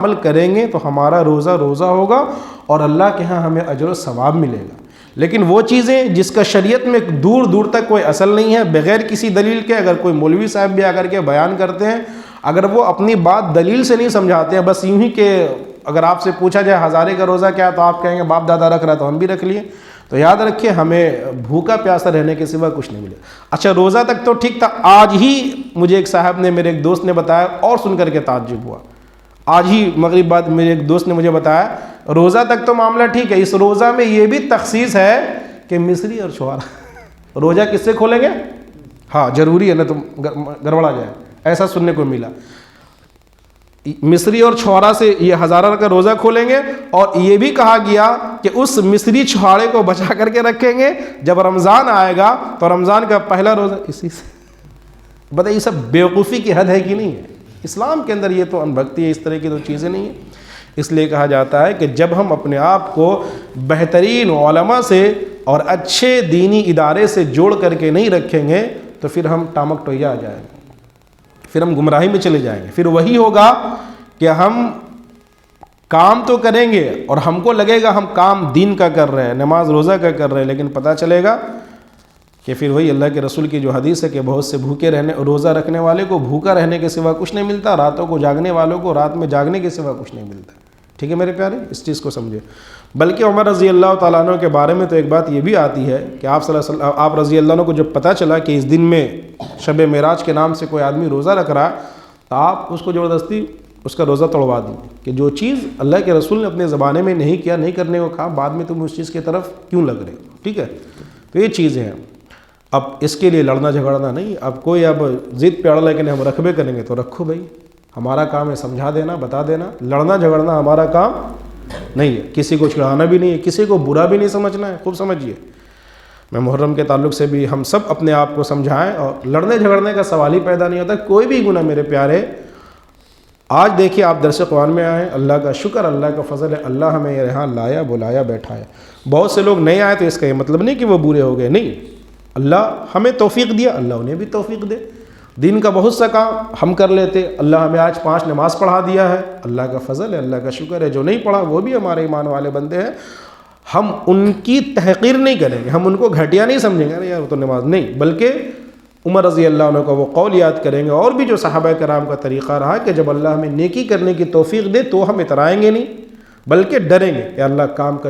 عمل کریں گے تو ہمارا روزہ روزہ ہوگا اور اللہ کے ہاں ہمیں اجر و ثواب ملے گا۔ لیکن وہ چیزیں جس کا شریعت میں دور دور تک کوئی اصل نہیں ہے، بغیر کسی دلیل کے اگر کوئی مولوی صاحب بھی آ کر کے بیان کرتے ہیں، اگر وہ اپنی بات دلیل سے نہیں سمجھاتے ہیں، بس یوں ہی کہ اگر آپ سے پوچھا جائے ہزارے کا روزہ کیا تو آپ کہیں گے باپ دادا رکھ رہا تو ہم بھی رکھ لیے، تو یاد رکھیے ہمیں بھوکا پیاسا رہنے کے سوا کچھ نہیں ملے۔ اچھا روزہ تک تو ٹھیک تھا، آج ہی مجھے ایک صاحب نے، میرے ایک دوست نے بتایا اور سن کر کے تعجب ہوا، آج ہی مغرب بعد میرے ایک دوست نے مجھے بتایا روزہ تک تو معاملہ ٹھیک ہے، اس روزہ میں یہ بھی تخصیص ہے کہ مصری اور چھوارا روزہ کس سے کھولیں گے؟ ہاں ضروری ہے نا، تو گڑبڑا جائے، ایسا سننے کو ملا، مصری اور چھوارا سے یہ ہزارہ کا روزہ کھولیں گے، اور یہ بھی کہا گیا کہ اس مصری چھوارے کو بچا کر کے رکھیں گے، جب رمضان آئے گا تو رمضان کا پہلا روزہ اسی سے۔ بتائیے یہ سب بیوقوفی کی حد ہے کہ نہیں ہے؟ اسلام کے اندر یہ تو ان بھکتی ہے، اس طرح کی تو چیزیں نہیں ہیں۔ اس لیے کہا جاتا ہے کہ جب ہم اپنے آپ کو بہترین علماء سے اور اچھے دینی ادارے سے جوڑ کر کے نہیں رکھیں گے تو پھر ہم ٹامک ٹویا آ جائیں گے، پھر ہم گمراہی میں چلے جائیں گے۔ پھر وہی ہوگا کہ ہم کام تو کریں گے اور ہم کو لگے گا ہم کام دین کا کر رہے ہیں، نماز روزہ کا کر رہے ہیں، لیکن پتہ چلے گا کہ پھر وہی اللہ کے رسول کی جو حدیث ہے کہ بہت سے بھوکے رہنے، روزہ رکھنے والے کو بھوکا رہنے کے سوا کچھ نہیں ملتا، راتوں کو جاگنے والوں کو رات میں جاگنے کے سوا کچھ نہیں ملتا۔ ٹھیک ہے میرے پیارے، اس چیز کو سمجھے۔ بلکہ عمر رضی اللہ تعالیٰ عنہ کے بارے میں تو ایک بات یہ بھی آتی ہے کہ آپ رضی اللہ عنہ کو جب پتہ چلا کہ اس دن میں شب معراج کے نام سے کوئی آدمی روزہ رکھ رہا تو آپ اس کو زبردستی اس کا روزہ توڑوا دیں کہ جو چیز اللہ کے رسول نے اپنے زمانے میں نہیں کیا، نہیں کرنے کو کہا، بعد میں تم اس چیز کی طرف کیوں لگ رہے ہو؟ ٹھیک ہے، تو یہ چیزیں ہیں۔ اب اس کے لیے لڑنا جھگڑنا نہیں، اب کوئی اب ضد پہ اڑ لے کہ ہم رکھبے کریں گے تو رکھو بھائی، ہمارا کام ہے سمجھا دینا، بتا دینا، لڑنا جھگڑنا ہمارا کام نہیں ہے، کسی کو چڑھانا بھی نہیں ہے، کسی کو برا بھی نہیں سمجھنا ہے۔ خوب سمجھیے، میں محرم کے تعلق سے بھی ہم سب اپنے آپ کو سمجھائیں، اور لڑنے جھگڑنے کا سوال ہی پیدا نہیں ہوتا کوئی بھی گناہ میرے پیارے۔ آج دیکھیے آپ درس قرآن میں آئے، اللہ کا شکر، اللہ کا فضل ہے، اللہ ہمیں یہاں لایا، بلایا، بیٹھایا۔ بہت سے لوگ نہیں آئے تو اس کا یہ مطلب نہیں کہ وہ برے ہو گئے، نہیں، اللہ ہمیں توفیق دیا، اللہ انہیں بھی توفیق دے۔ دین کا بہت سا کام ہم کر لیتے، اللہ ہمیں آج 5 نماز پڑھا دیا ہے، اللہ کا فضل ہے، اللہ کا شکر ہے۔ جو نہیں پڑھا وہ بھی ہمارے ایمان والے بندے ہیں، ہم ان کی تحقیر نہیں کریں گے، ہم ان کو گھٹیا نہیں سمجھیں گے، یار وہ تو نماز نہیں، بلکہ عمر رضی اللہ عنہ کا وہ قول یاد کریں گے، اور بھی جو صحابہ کرام کا طریقہ رہا کہ جب اللہ ہمیں نیکی کرنے کی توفیق دے تو ہم اترائیں گے نہیں، بلکہ ڈریں گے کہ اللہ کام کا